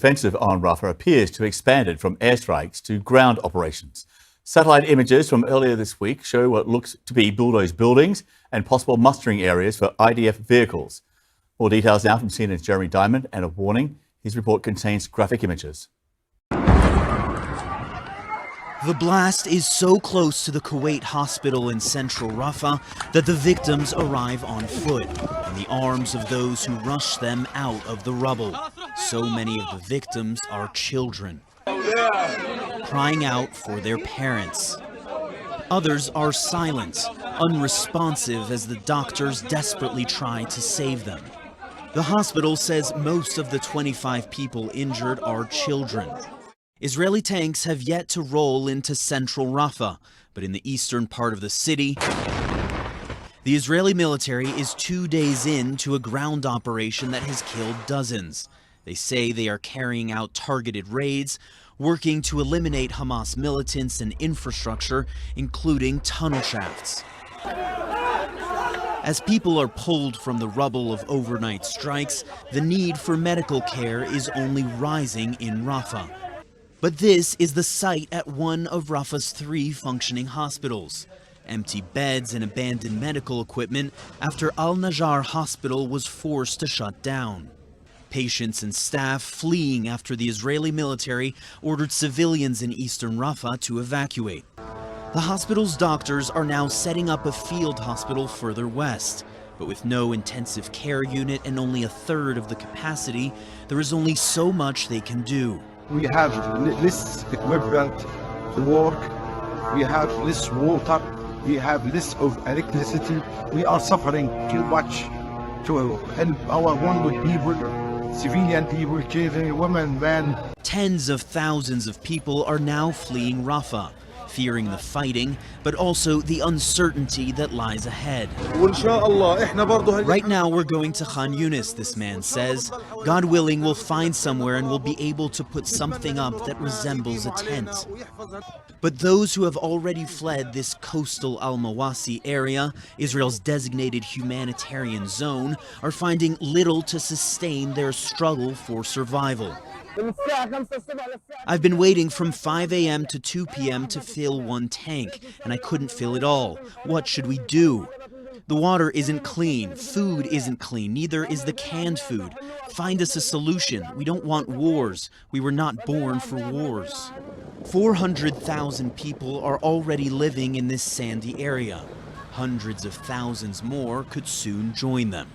Offensive on Rafah appears to have expanded from airstrikes to ground operations. Satellite images from earlier this week show what looks to be bulldozed buildings and possible mustering areas for IDF vehicles. More details now from CNN's Jeremy Diamond, and a warning: his report contains graphic images. The blast is so close to the Kuwait hospital in central Rafah that the victims arrive on foot in the arms of those who rush them out of the rubble. So many of the victims are children, crying out for their parents. Others are silent, unresponsive as the doctors desperately try to save them. The hospital says most of the 25 people injured are children. Israeli tanks have yet to roll into central Rafah, but in the eastern part of the city, the Israeli military is 2 days into a ground operation that has killed dozens. They say they are carrying out targeted raids, working to eliminate Hamas militants and infrastructure, including tunnel shafts. As people are pulled from the rubble of overnight strikes, the need for medical care is only rising in Rafah. But this is the site at one of Rafah's 3 functioning hospitals. Empty beds and abandoned medical equipment after Al-Najjar Hospital was forced to shut down. Patients and staff fleeing after the Israeli military ordered civilians in eastern Rafah to evacuate. The hospital's doctors are now setting up a field hospital further west. But with no intensive care unit and only 1/3 of the capacity, there is only so much they can do. We have less equipment to work, we have less water, we have less of electricity. We are suffering too much to help our wounded people, civilian people, children, women, men. Tens of thousands of people are now fleeing Rafah, fearing the fighting, but also the uncertainty that lies ahead. Right now we're going to Khan Yunis, this man says. God willing, we'll find somewhere and we'll be able to put something up that resembles a tent. But those who have already fled this coastal Al-Mawasi area, Israel's designated humanitarian zone, are finding little to sustain their struggle for survival. I've been waiting from 5 a.m. to 2 p.m. to fill one tank, and I couldn't fill it all. What should we do? The water isn't clean, food isn't clean, neither is the canned food. Find us a solution. We don't want wars. We were not born for wars. 400,000 people are already living in this sandy area. Hundreds of thousands more could soon join them.